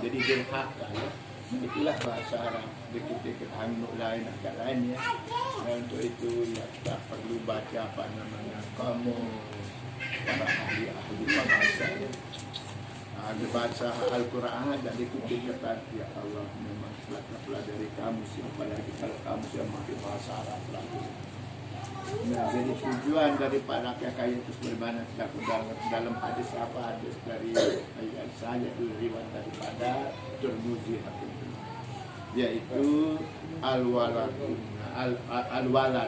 jadi durhaka ya. Itulah bahasa Arab. Kita hanuk lain agak lain ya. Dan untuk itu ya kita perlu baca apa namanya kamu para ahli bahasa ya. Bahasa Al-Quran dan itu dikatakan ya Allah memang telah dari kamu siapa lagi kalau kamu yang pakai bahasa Arab lagi. Nah, jadi tujuan daripada kekayaan itu sebagaimana dalam hadis apa hadis dari ayat saya itu riwayat daripada Tirmizi yaitu al-walad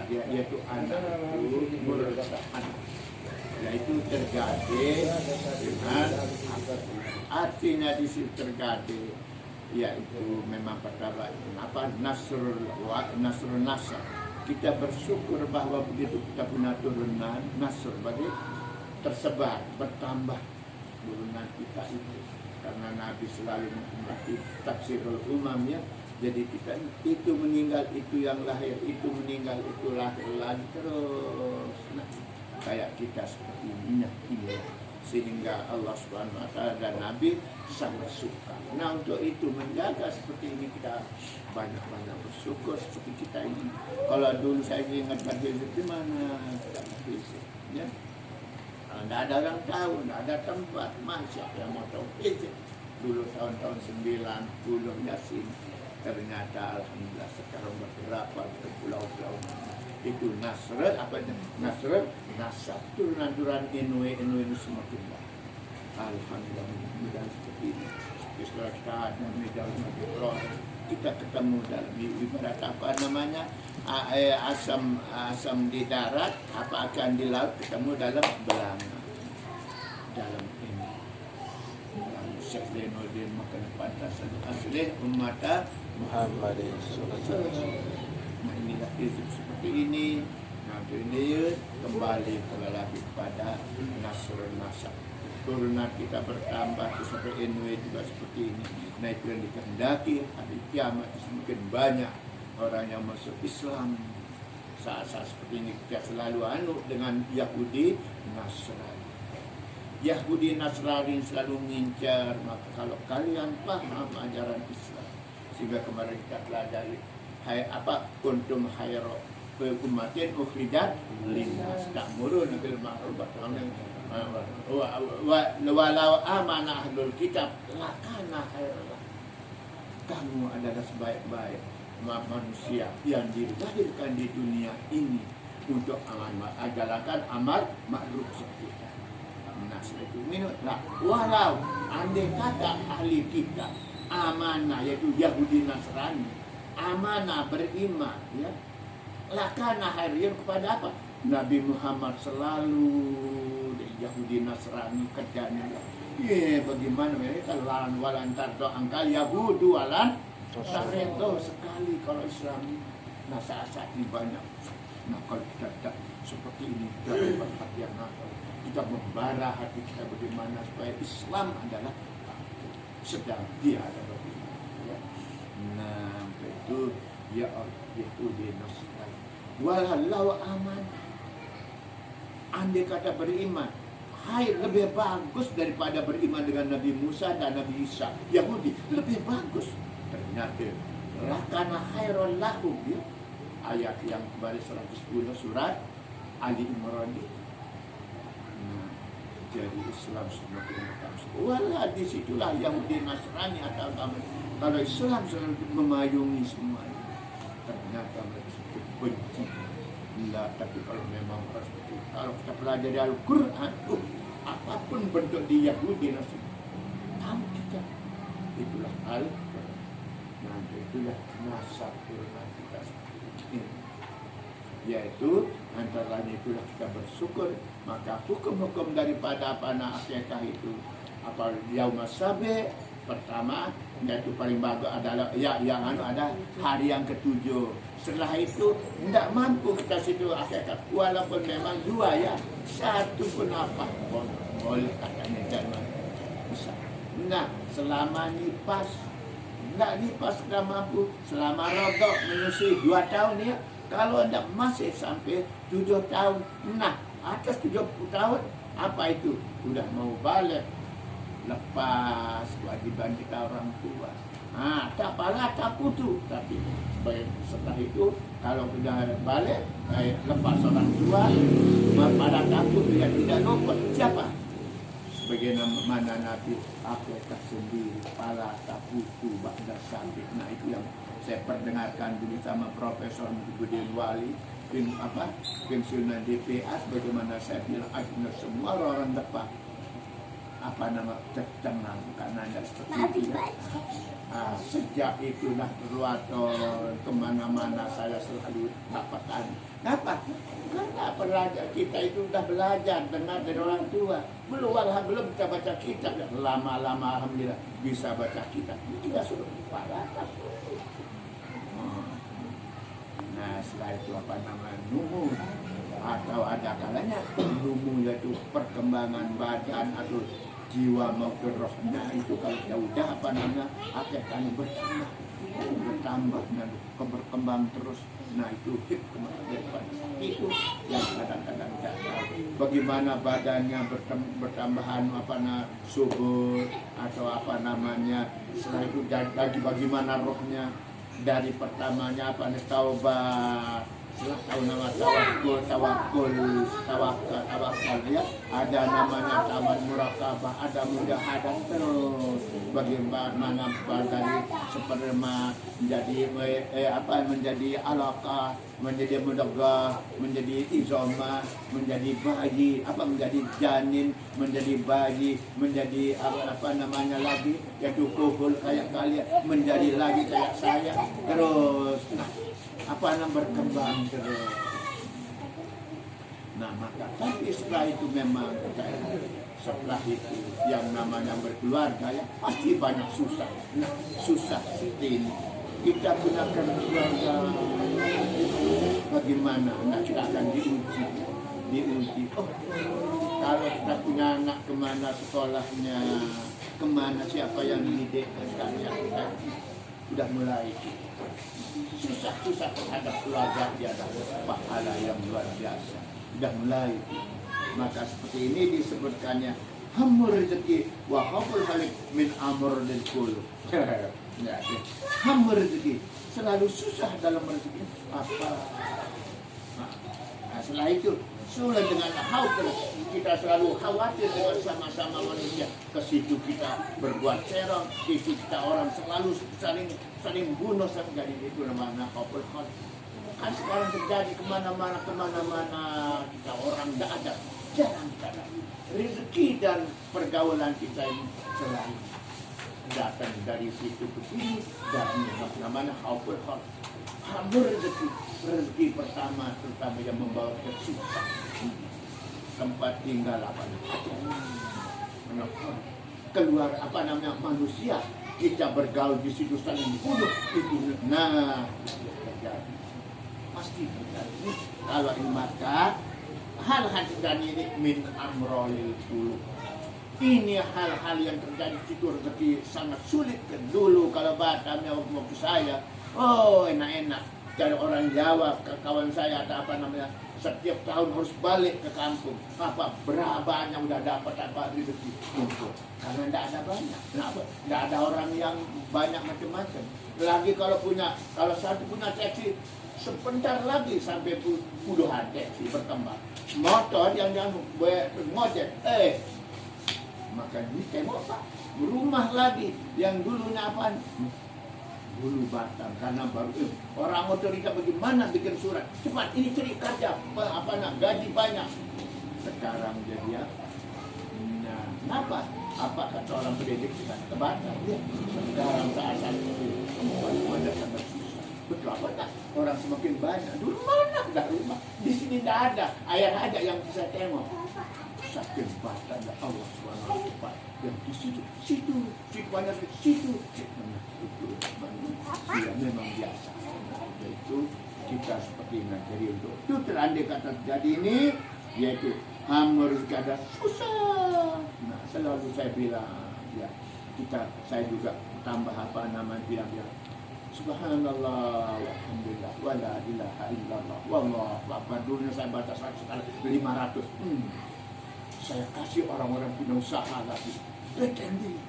yaitu anak itu mursahan yaitu tergade dengan artinya di situ tergade yaitu memang perkara apa nasrul nasr kita bersyukur bahwa begitu kita punya turunan nasr bagi tersebar bertambah turunan kita itu karena Nabi selalu mengatakan tafsirul umam ya. Jadi kita itu meninggal itu yang lahir itu meninggal itu lahir lagi terus kayak kita seperti ini sehingga Allah Subhanahu wa taala dan Nabi sangat suka. Nah, untuk itu menjaga seperti ini kita banyak-banyak bersyukur seperti kita ini. Kalau dulu saya ingat bagi di mana kita bisa ya. Tidak ada orang tahu, tidak ada tempat masih yang mau tahu itu. Dulu tahun-tahun 90 Yasin ternyata alhamdulillah sekarang beberapa ke pulau-pulau itu Nasr apa Nasr nasab turunan Inuit semakin banyak. Alhamdulillah mudah seperti ini. Setelah kita ada dalam kita ketemu dalam ibarat apa namanya asam di darat apa akan di laut ketemu dalam belanga dalam ini. Syekh Zainuddin makan pantasan asli umat Muhammad sallallahu. Nah inilah hizb seperti ini. Nah ini kembali lagi kepada nasrul nasab. Turunan kita bertambah sampai Inuit juga seperti ini. Nah itu yang dikehendaki hari kiamat semakin banyak orang yang masuk Islam. Saat-saat seperti ini kita selalu dengan Yahudi Nasrani. Yahudi Nasrani selalu mengincar, maka kalau kalian paham ajaran Islam, sehingga kemarin kita pelajari kuntum khairu ummatin ukhrijat linnas ta'muruna bil ma'ruf walau amana ahlul kitab lakana khairan. Kamu adalah sebaik-baik manusia yang dilahirkan di dunia ini untuk ajarkan amar ma'ruf seperti itu. Nah, itu minut lah. Walau andai kata ahli kita amanah yaitu Yahudi Nasrani amanah beriman ya lakana harian kepada apa Nabi Muhammad selalu Yahudi Nasrani kerjanya bagaimana mereka walan tardo angkal Yahudu walan taredo sekali kalau Islam nah saat ini banyak. Nah kalau kita tidak seperti ini kita berhati yang nakal kita membara hati kita bagaimana supaya Islam adalah sedang dia adalah ya. Nah itu ya Yahudi Nasrani walau aman andai kata beriman lebih bagus daripada beriman dengan Nabi Musa dan Nabi Isa. Yahudi lebih bagus ternyata lakana khairul lahum ya. Ayat yang kembali 110 surat Ali Imran. Jadi Islam semakin datang. Walau di situlah Yahudi Nasrani atau agama. Kalau Islam selalu memayungi semuanya, ternyata mereka cukup benci. Tidak, tapi kalau memang seperti kalau kita pelajari Al-Quran, apapun bentuk di Yahudi Nasrani, tahu kita itulah Al-Quran. Nah, itulah nasab turunan kita seperti ini. Yaitu antara lain itulah kita bersyukur maka hukum-hukum daripada akikah itu apa yaumul sabi pertama yaitu paling bagus adalah yang ada hari yang ketujuh. Setelah itu tidak mampu kita situ akikah walaupun memang dua ya satu pun apa boleh katanya jangan bisa. Nah selama nipas tidak nipas tidak mampu selama rodok menyusui 2 tahun ya. Kalau anda masih sampai 7 tahun, nah atas 70 tahun, apa itu? Udah mau balik. lepas kewajiban kita orang tua. Tak pala tak putu, tapi setelah itu kalau sudah balik lepas orang tua, pada takut dia tidak lupa siapa? Sebagaimana Nabi akikah sendiri, pala tak putu ba'da sabit. Nah itu yang saya perdengarkan dulu sama Profesor Muhyiddin Wali, pensiunan DPA. Bagaimana saya bilang, semua orang depan tercengang karena ada seperti itu. Sejak itulah keluar kemana-mana saya selalu dapatkan. Kenapa? Karena belajar kita itu sudah belajar dengar dari orang tua. Belum bisa baca kitab. Lama-lama alhamdulillah bisa baca kitab. Kita sudah parah. Nah setelah itu numu, atau ada kalanya numu yaitu perkembangan badan atau jiwa mau ke rohnya itu kalau ya udah akan bertambah dan berkembang terus. Nah itu hikmah daripada itu yang kadang-kadang tidak tahu bagaimana badannya bertambahan subur atau setelah itu jadi bagaimana rohnya dari pertamanya taubat. Setelah tahu nama tawakal ya, ada namanya taman murakabah, ada mujahadah terus. Bagaimana dari sperma menjadi alaqah, menjadi mudghah, menjadi izoma, menjadi bayi, menjadi janin, menjadi bayi, menjadi lagi yaitu kuhul kayak kalian, menjadi lagi kayak saya terus. Berkembang terus. Nah maka tapi setelah itu memang setelah itu yang namanya berkeluarga ya pasti banyak susah. Nah susah seperti ini kita gunakan keluarga bagaimana? Nah kita akan diuji. Kalau kita punya anak kemana sekolahnya, kemana siapa yang dididikkan kita sudah mulai susah terhadap keluarga dia ada pahala yang luar biasa. Sudah mulai. Maka seperti ini disebutkannya hamur rezeki wa haful halik min amr dan kul. Hamur rezeki selalu susah dalam rezeki apa. Nah, setelah itu sulit dengan khawatir, kita selalu khawatir dengan sama-sama manusia. Ke situ kita berbuat serong, ke situ kita orang selalu saling bunuh sampai itu namanya khawatir. Kan sekarang terjadi kemana-mana kita orang tidak ada, jarang kita ada. Rezeki dan pergaulan kita ini selalu datang dari situ ke sini dan namanya khawatir. Hamur rezeki pertama terutama yang membawa kesusahan, tempat tinggal keluar manusia kita bergaul di situ saling bunuh itu. Nah terjadi pasti terjadi. Kalau ini maka hal-hal terjadi ini min amrolil dulu. Ini hal-hal yang terjadi situ rezeki sangat sulit dulu. Kalau Batamnya waktu saya enak-enak. Jadi orang Jawa, kawan saya ada setiap tahun harus balik ke kampung. Berapanya udah dapat rezeki untuk. Karena tidak ada banyak. Kenapa? Tidak ada orang yang banyak macam-macam. Lagi kalau satu punya taksi, sebentar lagi sampai puluhan taksi berkembang. Motor yang ngojek, maka ini tembok rumah lagi yang dulunya apaan? Dulu Batam karena baru orang otorita bagaimana bikin surat cepat ini cari kerja gaji banyak. Sekarang jadi nah kenapa kata orang pendidik kita ke Batam sekarang saat itu ada sangat susah. Betul apa tak? Orang semakin banyak. Dulu mana ada rumah? Di sini tidak ada. Air aja yang bisa tengok. Saking Batam ya Allah SWT. Dan di situ banyak di situ. Ya memang biasa. Yaitu kita seperti ini. Jadi untuk itu terandai kata terjadi ini, yaitu harus ada susah. Nah selalu saya bilang, ya saya juga tambah bilang ya. Subhanallah, walhamdulillah, wala ilaha illallah, wallahu akbar. Dulunya saya baca 100 kali, 500. Saya kasih orang-orang punya usaha lagi. Pretending.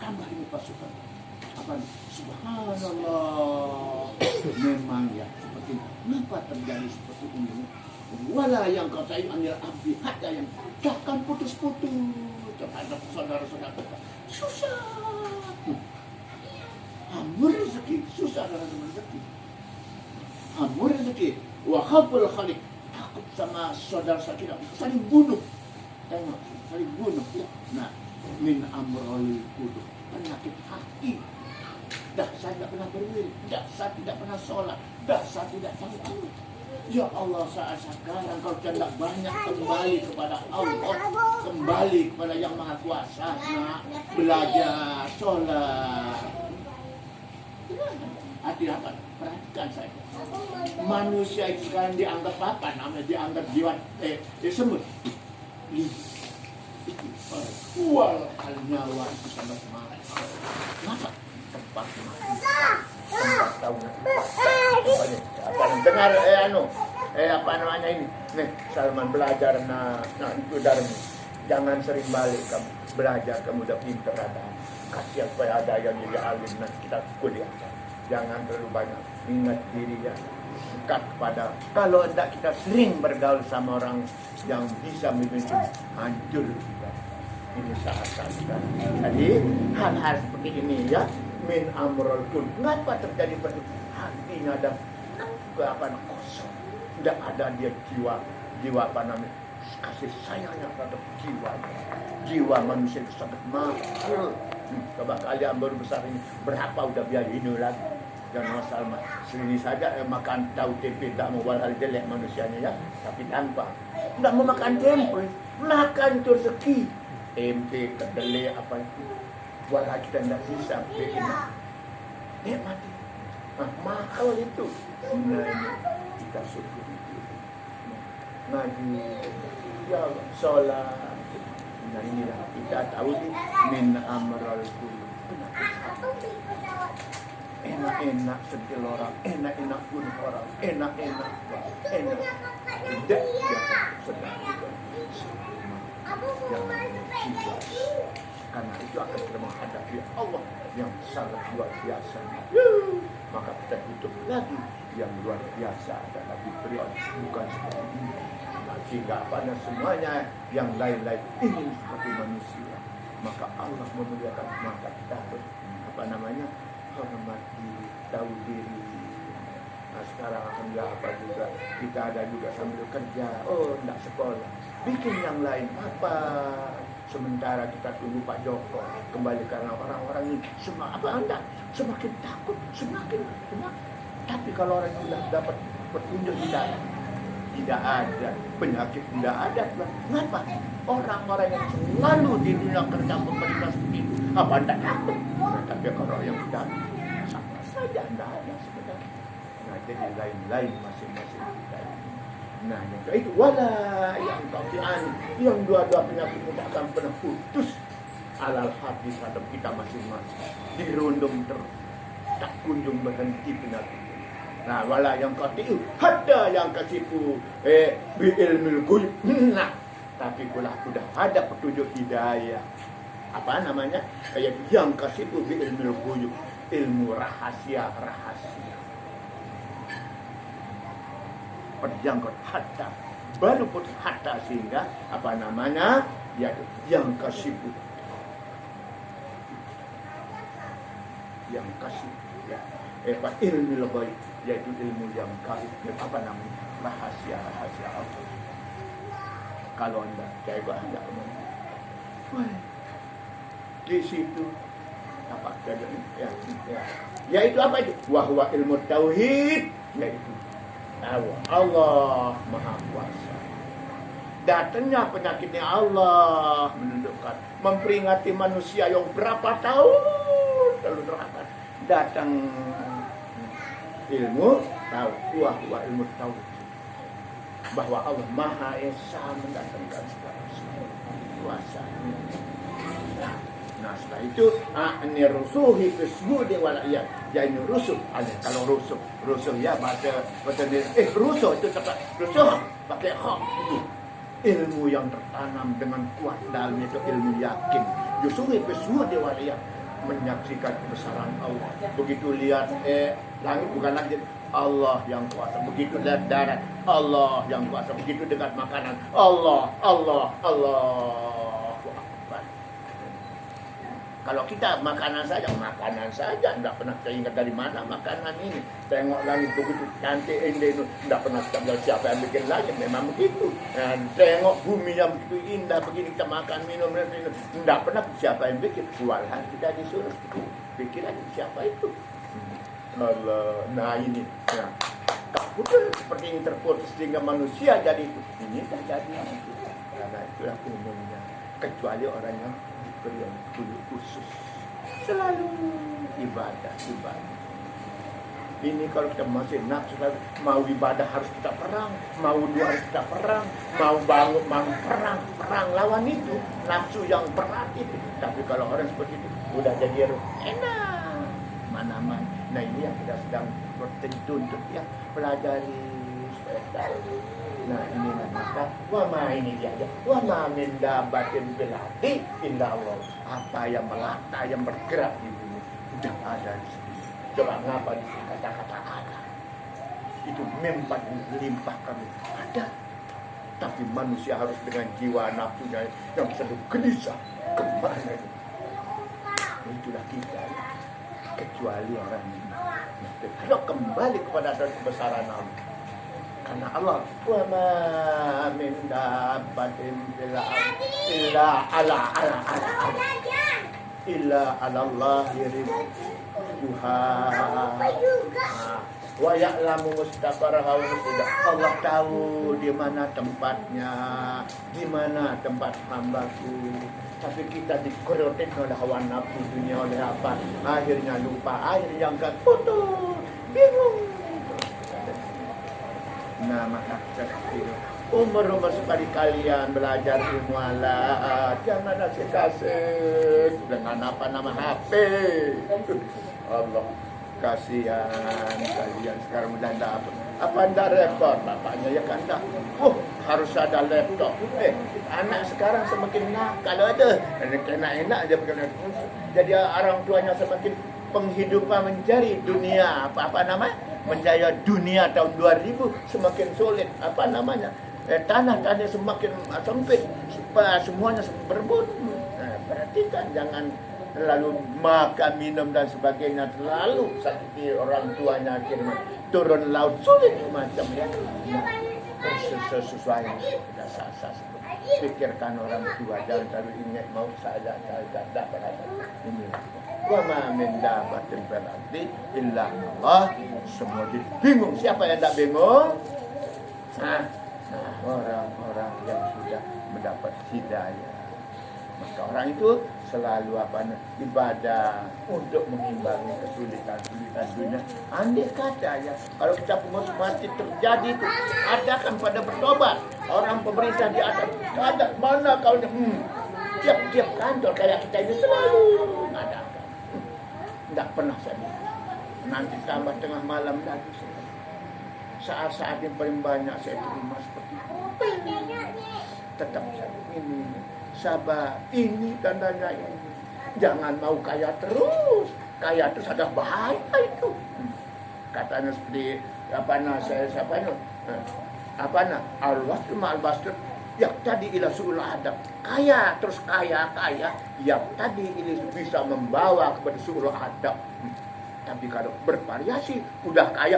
Tambah ini pasukan. Apa? Subhanallah. Memang ya seperti kenapa terjadi seperti ini? Wala yang kau tahu anil abdi hatta yang takkan putus-putus terhadap saudara-saudara kita. Susah. Hambur rezeki, susah dalam rezeki. Hambur rezeki. Wa khaful khaliq, takut sama saudara kita, saling bunuh. Tengok, saling bunuh. Ya. Nah, min amrul qulub, penyakit hati. Saya tidak pernah berwiri, saya tidak pernah sholat, saya tidak tahu Allah. Ya Allah, saat sekarang kau tidak banyak kembali kepada Allah, kembali kepada Yang Maha Kuasa, belajar sholat. Hati apa? Perhatikan saya. Manusia itu sekarang dianggap apa? Namanya dianggap jiwa semut. Wal al nyawa itu sama semangat. Kenapa? Tempat tahu apa dengar apa namanya ini nih Salman belajar nah itu Darmi jangan sering balik kamu belajar kamu udah pinter ada kasihan supaya ada yang jadi alim nanti kita kuliah jangan terlalu banyak ingat diri ya dekat pada kalau tidak kita sering bergaul sama orang yang bisa memimpin hancur kita ini saat-saat kita jadi hal-hal seperti ini ya min amrul kun. Kenapa terjadi begitu? Hatinya ada keapaan kosong. Tidak ada dia jiwa apa namanya kasih sayangnya terhadap jiwa manusia itu sangat mahal. Coba kalian baru besar ini berapa udah biaya ini lagi dan masalah sini saja makan tahu tempe tak mau walhal jelek manusianya ya tapi tanpa tidak mau makan tempe makan itu rezeki tempe kedelai apa itu walau kita tidak bisa nikmati mahal itu kita syukur itu ngaji ya sholat nah inilah kita tahu di min amral qulub enak-enak sentil orang enak-enak pun orang enak-enak tidak sedang juga karena itu akan kita menghadapi Allah yang sangat luar biasa. Maka kita hidup lagi yang luar biasa adalah diberi bukan seperti ini. Sehingga pada semuanya yang lain-lain ingin seperti manusia. Maka Allah memuliakan maka kita harus hormat diri, tahu diri. Nah sekarang alhamdulillah apa juga kita ada juga sambil kerja. Oh tidak sekolah, bikin yang lain apa? Sementara kita tunggu Pak Joko kembali karena orang-orang ini semakin takut, semakin. Tapi kalau orang yang sudah dapat petunjuk tidak ada penyakit tidak ada. Kenapa? Orang-orang yang selalu di dunia kerja pemerintah seperti itu apa anda takut? Tapi kalau yang sudah sama saja tidak ada sebenarnya. Nah jadi lain-lain masing-masing kita. Nah itu wala yang tafian yang dua-dua penyakit tidak akan pernah putus alal hati terhadap kita masing-masing dirundung terus tak kunjung berhenti penyakit. Nah wala yang qatiu hadda yang kasifu bi ilmil ghuyub. Nah tapi pula sudah ada petunjuk hidayah apa namanya kayak yang kasifu bi ilmil ghuyub ilmu rahasia perjangkut hatta baru pun hatta sehingga apa namanya yaitu yang kasih ya ilmu lebih yaitu ilmu yang gaib apa namanya rahasia Allah kalau anda coba anda di situ apa yaitu apa itu wahwa ilmu tauhid yaitu Allah Maha Kuasa. Datangnya penyakitnya Allah menundukkan, memperingati manusia yang berapa tahun lalu neraka. Datang ilmu tahu, ilmu tahu bahwa Allah Maha Esa mendatangkan segala kuasanya. Nah setelah itu ini rusuhi fisgudi waliyah. Ya ini rusuh. Kalau rusuh ya bahasa rusuh itu tepat rusuh pakai hak itu ilmu yang tertanam dengan kuat dalamnya itu ilmu yakin. Yusuhi fisgudi waliyah, menyaksikan kebesaran Allah. Begitu lihat langit bukan langit, Allah yang kuasa. Begitu lihat darat, Allah yang kuasa. Begitu dekat makanan, Allah. Kalau kita makanan saja, tidak pernah teringat dari mana makanan ini. Tengok langit begitu cantik indah itu, tidak pernah kita siapa yang bikin langit, memang begitu. Dan tengok bumi yang begitu indah begini, kita makan minum, tidak pernah siapa yang bikin. Walhasil kita disuruh pikiran siapa itu. Allah, nah ini, nah, putus seperti ini terputus sehingga manusia jadi itu. Ini terjadi karena itulah umumnya, kecuali orang yang yang khusus selalu ibadah. Ini kalau kita masih nafsu, mau ibadah harus kita perang, mau doa harus kita perang, mau bangun perang lawan itu nafsu yang berat itu. Tapi kalau orang seperti itu udah jadi enak mana-mana. Nah ini yang kita sedang bertuntut ya, pelajari supaya tahu. Nah ini maka wama ini dia aja. Wama min dabatin fil ardi illa Allah. Apa yang melata, yang bergerak di bumi sudah ada di sini. Coba ngapa di kata-kata ada. Itu limpah kami ada. Tapi manusia harus dengan jiwa nafsunya yang selalu gelisah kemana itu. Itulah kita. Kecuali orang ini. Kalau kembali kepada kebesaran Allah. Karena Allah wa ma min dabbatin fil ardi illa ala Allah rizquha wa ya'lamu mustaqarraha wa mustaqarraha. Allah tahu di mana tempatnya, di mana tempat hambaku. Tapi kita dikerotin oleh hawa nafsu dunia, oleh apa? Akhirnya lupa, akhirnya enggak putus, bingung. Nah maka umur sekali kalian belajar ilmu Allah, jangan asik-asik dengan apa nama HP. Allah kasihan kalian sekarang udah ada apa anda repot bapaknya ya kan dah. Harus ada laptop. Anak sekarang semakin nakal ada, enak aja begitu. Jadi orang tuanya semakin penghidupan mencari dunia apa namanya? Menjaya dunia tahun 2000 semakin sulit, apa namanya, tanah semakin sempit, semuanya berebut. Nah, perhatikan jangan terlalu makan minum dan sebagainya terlalu sakiti orang tuanya, akhirnya turun laut sulit macam ya. Sesuai tidak sah pikirkan orang tua, jangan terlalu ingat mau saja tidak berada ini. Wa ma min dabbatin fil ardi illa Allah. Semua bingung. Siapa yang tidak bingung? Nah, orang-orang yang sudah mendapat hidayah. Maka orang itu selalu ibadah untuk mengimbangi kesulitan dunia. Andai kata ya, kalau kita mati terjadi itu, adakan pada bertobat. Orang pemerintah di atas, ada mana kau tiap kantor kayak kita ini selalu ada. Tidak pernah saya nanti tambah tengah malam lagi saat-saat yang paling banyak saya terima seperti itu. Tetap saya ini sabar, ini tandanya ini. Jangan mau kaya terus ada bahaya itu. Katanya seperti al-bastur yang tadi ila su'ul adab, kaya terus kaya yang tadi ini bisa membawa kepada su'ul adab. Tapi kalau bervariasi udah kaya,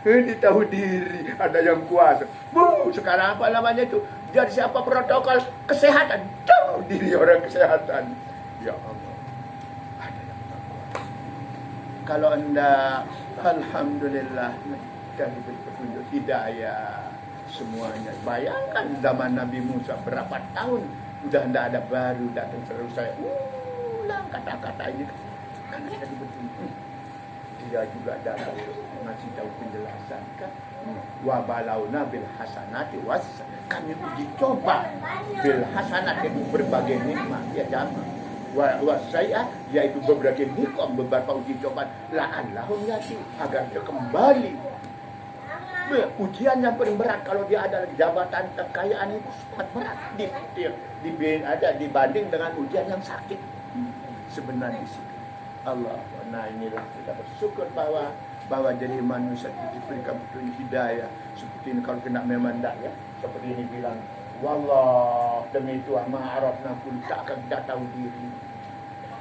ini tahu diri, ada yang kuasa. Sekarang apa namanya itu? Jadi siapa protokol kesehatan, tahu diri orang kesehatan. Ya Allah, ada yang kuasa. Kalau anda, alhamdulillah, dan diberi petunjuk hidayah semuanya. Bayangkan zaman Nabi Musa berapa tahun udah tidak ada baru datang terus saya ulang kata-kata ini karena kita diberi dia juga datang ngasih tahu penjelasan kan wa balauna bil hasanati kami uji coba bil hasanati berbagai nikmat ya jangan Saya yaitu beberapa nikom, beberapa uji coba la'allahum yati, agar dia kembali. Ujian yang paling berat kalau dia adalah jabatan kekayaan itu sangat berat dibanding dengan ujian yang sakit. Sebenarnya sih Allah, nah inilah kita bersyukur bahwa jadi manusia diberikan petunjuk hidayah seperti ini. Kalau kena memang tak ya, seperti ini bilang, wallah demi Tuhan ma'arafna pun tak akan kita tahu diri.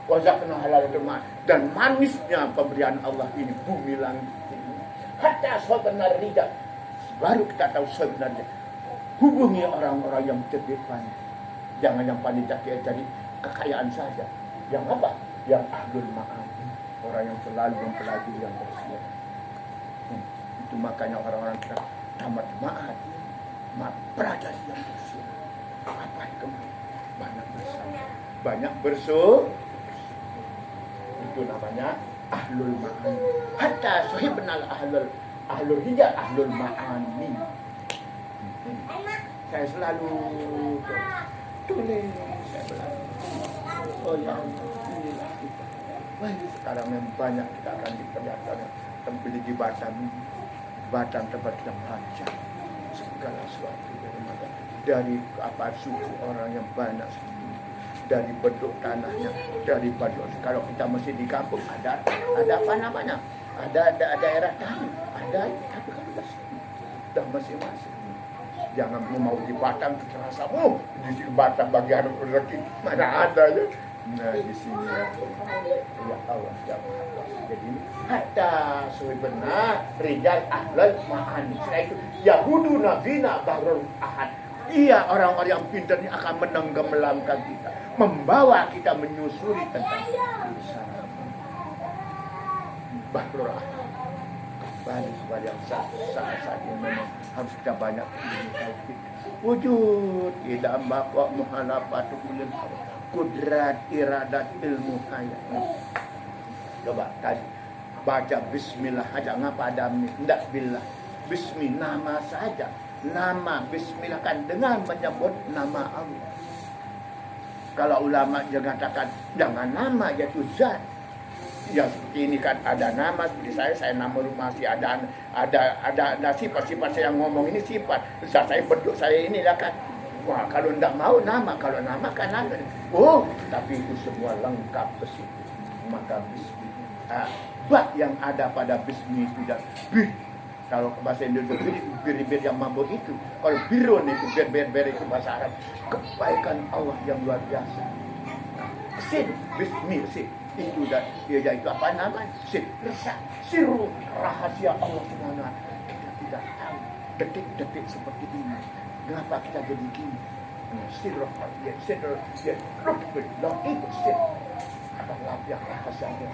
Wazakna halal kemah, dan manisnya pemberian Allah ini bumi langit ini. Hatta sebenar rijal, baru kita tahu sebenarnya. Hubungi orang-orang yang terdepan, jangan yang panitia jadi kekayaan saja. Yang apa? Yang ahlul ma'ad, orang yang selalu mempelajari yang bersih. Itu makanya orang-orang kita tamat ma'ad, pelajari yang bersih. Apa itu? Banyak bersama, banyak bersuh. Itu namanya ahlul ma'an. Hatta sahibnal ahlul hijab ahlul ma'ani. Saya selalu tulis, saya selalu. Oh ya, inilah kita. Wah, sekarang yang banyak kita akan diperlihatkan tampil di Batam tempat kita baca segala sesuatu dari apa suku orang yang banyak, dari bentuk tanahnya, dari bentuk. Kalau kita masih di kampung ada apa namanya? Ada daerah tani, ada, tapi kalau sudah masing-masing. Jangan mau di Batam terasa di Batam bagi anak rezeki mana ada ya. Nah di sini ya Allah ya. Jadi hatta sebenarnya rijal ahlul ma'ani. Itu Yahudu nabina bahrul ahad. Iya, orang-orang yang pintar ini akan menenggelamkan kita, membawa kita menyusuri tentang bahrul ahad. Kembali kepada yang saat ini memang harus kita banyak taufik. Wujud tidak bapak muhalafatu ulil kudrat iradat ilmu hayat. Coba tadi baca bismillah aja ngapa ada tidak billah. Bismi nama saja. Nama bismillah kan dengan menyebut nama Allah. Kalau ulama jangan katakan jangan nama yaitu zat. Yang seperti ini kan ada nama seperti saya nama masih ada sifat-sifat saya yang ngomong ini sifat. Saya bentuk saya ini lah kan. Wah, kalau tidak mau nama, kalau nama kan ada. Oh, tapi itu semua lengkap ke situ. Maka bismi. Bak yang ada pada bismi itu dan bih. Kalau bahasa Indonesia bir yang mabuk itu. Kalau birun itu bir itu bahasa Arab. Kebaikan Allah yang luar biasa. Sin, bismi, sin. Itu dan dia itu apa namanya? Sirru rahasia Allah Subhanahu. Kita tidak tahu detik-detik seperti ini. Kenapa kita jadi gini? Sirru ya rukun long itu sir. Adalah yang rahasianya.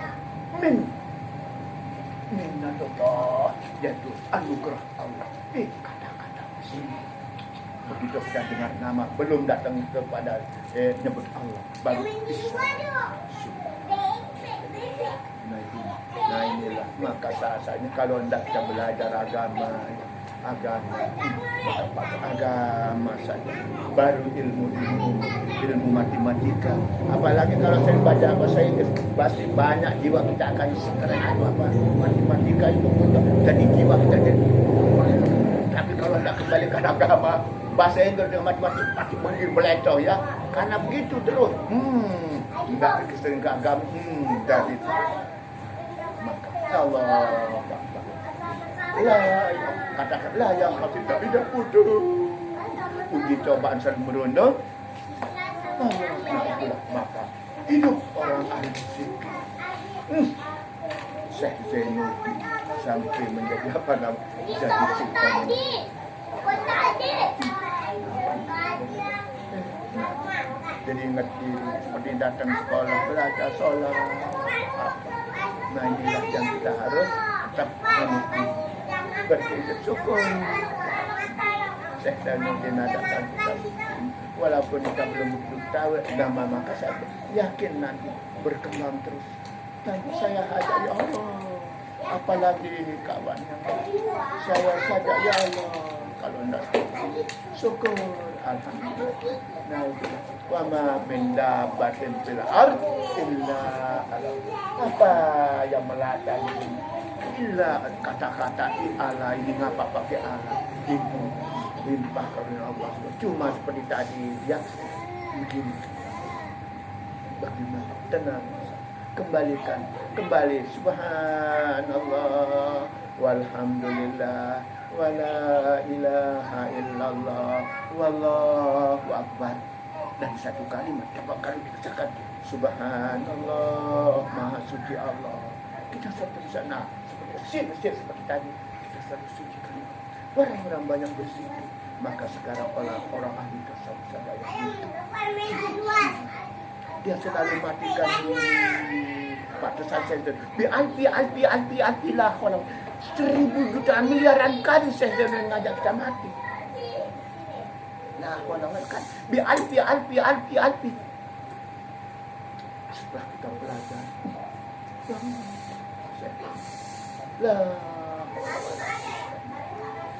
Minnatullah yaitu anugerah Allah. Kata-kata begitu kita dengar nama belum datang kepada nyebut Allah baru nah inilah maka saat-saatnya kalau hendak kita belajar agama saja baru ilmu matematika, apalagi kalau saya baca bahasa Inggris pasti banyak jiwa kita akan matematika itu mudah jadi jiwa kita jadi. Tapi kalau hendak kembali ke agama bahasa Inggris dengan matematika pasti melencong ya karena begitu terus enggak sering ke agama dari itu. Maka Allah katakanlah yang hati tidak putus uji cobaan sering merundung. Maka hidup orang ahli zikir. Syekh Zainuddin sampai menjadi apa namanya? Jadi sultan. Jadi ngerti seperti datang sekolah belajar sholat. Nah inilah yang kita harus tetap bersyukur. Syekh Zainuddin datang kita, walaupun kita belum tahu nama maka saya yakin nanti berkembang terus. Dan saya hajat ya Allah, apalagi ini kawannya. Saya saja ya Allah, kalau tidak syukur Alhamdulillah. Nah, wa ma min dabbatin fil ard illa apa yang melata ini illa kata-kata ala ini ngapa pakai ala itu limpah karena Allah. Cuma seperti tadi ya begini. Bagaimana tenang, kembali subhanallah walhamdulillah wala ilaha illallah wallahu akbar. Dan satu kalimat coba kali dikatakan subhanallah maha suci Allah, kita satu di sana bersih seperti tadi, kita selalu suci kalimat. Orang-orang banyak berzikir, maka sekarang orang ahli tasawuf sadaya itu dia selalu matikan batasan senter alpi lah kalau 1000 jutaan miliaran kali senter mengajak kita mati. Nah, kalau kan alpi setelah kita belajar lah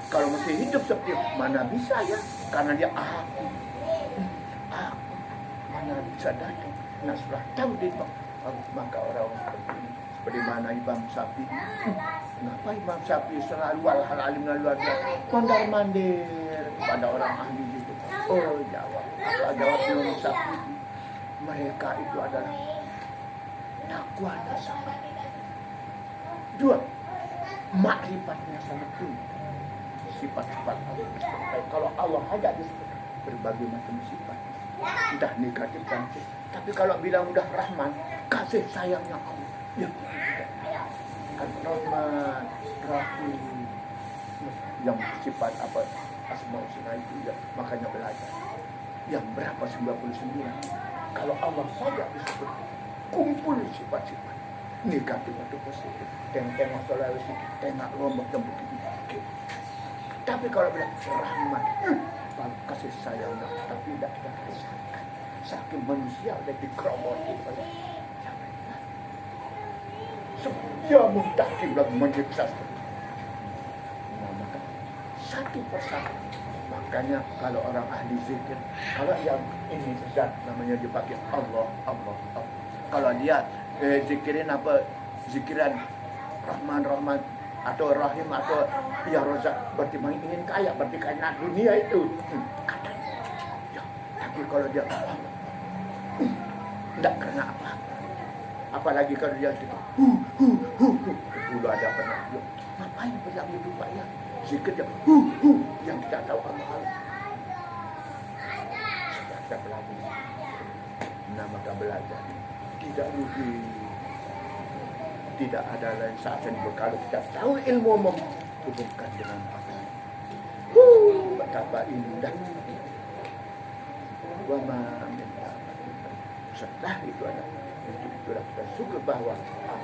kalau masih hidup seperti mana bisa ya, karena dia aku mana bisa datang. Nah, setelah tahu dia maka orang-orang seperti mana Imam Syafi'i. Kenapa Imam Syafi'i selalu alim luar biasa mondar mandir pada orang ahli itu? Oh, jawab Imam Syafi'i, mereka itu adalah takwanya sangat. 2, makrifatnya sangat tinggi. Sifat-sifat Allah. Kalau Allah ada berbagai macam sifat, entah negatif dan positif. Tapi kalau bilang udah Rahman, kasih sayangnya Allah. Ya, Ar-Rahman, Rahim, yang sifat apa Asmaul Husna itu ya, makanya belajar. Yang berapa 99? Kalau Allah saja disebut kumpul sifat-sifat negatif atau positif. Tengok solusi, tengok lombok dan begitu. Tapi kalau bilang Rahman, kasih sayangnya, tapi tidak kita rasakan. Saking manusia udah dikeromoti oleh dia mutakin dan menyiksa. Nah, maka satu persatu. Makanya kalau orang ahli zikir, kalau yang ini zat namanya dipakai Allah. Kalau dia zikirin apa? Zikiran Rahman atau Rahim atau Ya Razak, berarti ingin kaya, berarti kaya dunia itu. Ya, tapi kalau dia tidak karena apa. Apalagi kalau dia itu dulu ada pernah. Ngapain bilang itu Pak ya? Zikir dia yang kita tahu Allah. Sudah kita belajar. Nah, maka belajar tidak rugi. Tidak ada lain saat yang kalau kita tahu ilmu menghubungkan dengan Allah. Betapa indah. Wa ma min setelah itu ada itulah kita syukur bahwa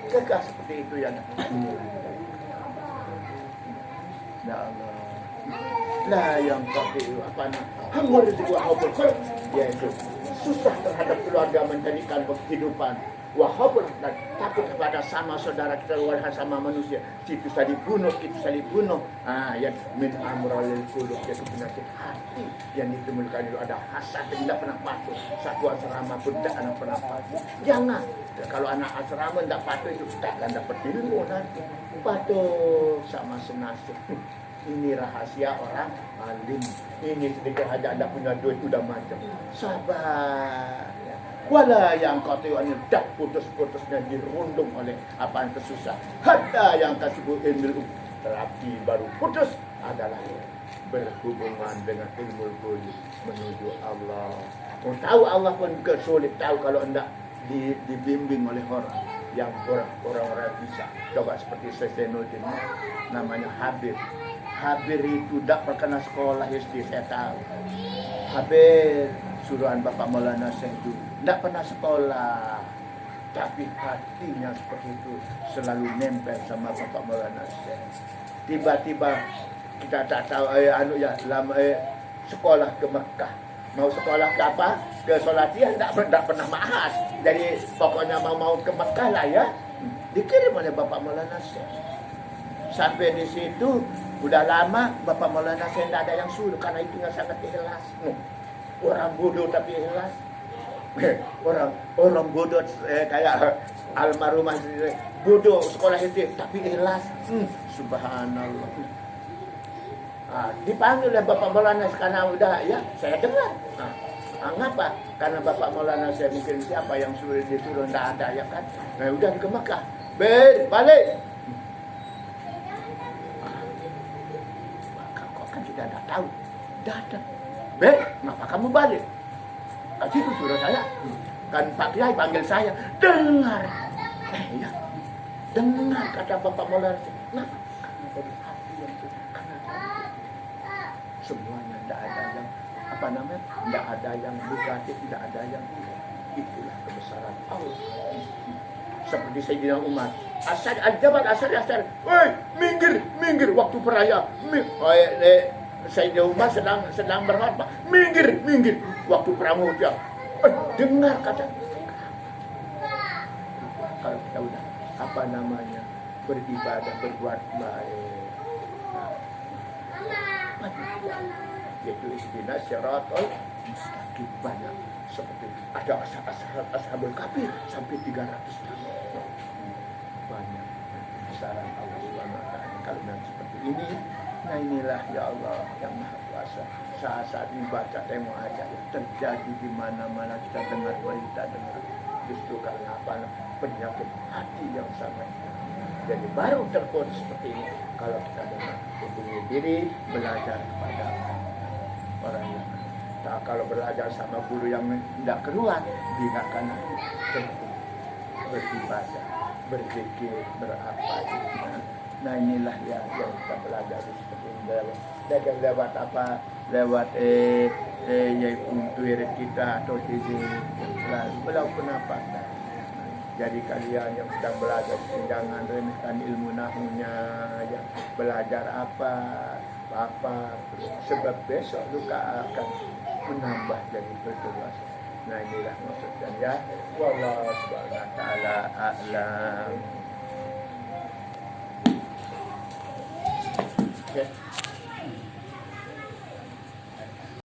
kekal seperti itu yang ya Allah lah yang kafir apa hamur itu wahab yaitu susah terhadap keluarga menjadikan kehidupan wahab dan takut kepada sama saudara kita sama manusia itu saya dibunuh yang min amralil qulub yaitu penyakit hati yang ditemukan itu ada hasad yang tidak pernah patuh satu asrama pun tidak pernah patuh. Jangan kalau anak asrama tidak patuh itu tak akan dapat ilmu nanti patuh sama senasib. Ini rahasia orang alim. Ini sedikit aja ada punya duit udah macam sabar. Wala yang kau tahu ini dah putus-putusnya dirundung oleh apa yang kesusah. Hatta yang kasih ilmu terapi baru putus adalah berhubungan dengan ilmu menuju Allah. Mau tahu Allah pun kesulit tahu kalau hendak dibimbing oleh orang yang orang-orang bisa. Coba seperti Sesenuddin namanya Habib. Habib itu tak perkena sekolah SD saya tahu. Habib suruhan Bapak Maulana Syekh itu tidak pernah sekolah, tapi hatinya seperti itu selalu nempel sama Bapak Maulana Syekh. Tiba-tiba kita tak tahu sekolah ke Mekah, mau sekolah ke apa? Ke Salatiah tidak pernah ma'had. Jadi pokoknya mau ke Mekah lah ya. Dikirim oleh Bapak Maulana Syekh. Sampai di situ udah lama Bapak Maulana Syekh tidak ada yang suruh karena itu sangat ikhlas. orang bodoh tapi ikhlas. Orang bodoh kayak almarhumah bodoh sekolah itu tapi ikhlas. Subhanallah. Dipanggil oleh Bapak Maulana karena udah ya saya dengar. Ngapa? Karena Bapak Maulana saya mungkin siapa yang suruh disuruh tidak ada ya kan. Nah udah ke Mekah. Balik. Maka kau kan sudah ada tahu. Dah ada. Ngapa kamu balik? Itu suruh saya. Kan Pak Kiai panggil saya. Dengar. Ya. Dengar kata Bapak Maulana. Nah, dari hati yang itu. Karena semuanya tidak ada yang apa namanya? Tidak ada yang negatif, tidak ada yang itulah kebesaran Allah. Seperti Sayyidina Umar. Asar al-Jabal, asar. Woi, minggir waktu perayaan. Sayyidina Umar sedang berkhutbah. Minggir waktu pramuja. Dengar kata. Kalau kita udah apa namanya beribadah, berbuat baik. Yaitu istilah syaratul mustaqim banyak. Seperti ada ashabul kahfi sampai 300 tahun. Banyak besaran Allah Subhanahu wa taala. Kalau seperti ini, nah inilah ya Allah yang Maha Kuasa. Saat ini baca tengok aja terjadi di mana-mana kita dengar berita justru karena apa? Penyakit hati yang sangat. Jadi baru terpon seperti ini kalau kita dengar hubungi diri belajar kepada orang yang kalau belajar sama guru yang tidak keluar dia akan beribadah, berzikir, berapa. Nah inilah yang kita belajar seperti ini lewat apa? Lewat yaitu wirid kita atau sisi walaupun apa. Jadi kalian yang sedang belajar jangan remehkan ilmu nahunya, ya belajar apa sebab besok luka akan menambah jadi berdewasa. Nah inilah maksudnya ya. Wallahu subhanahu wa ta'ala a'lam. Okay.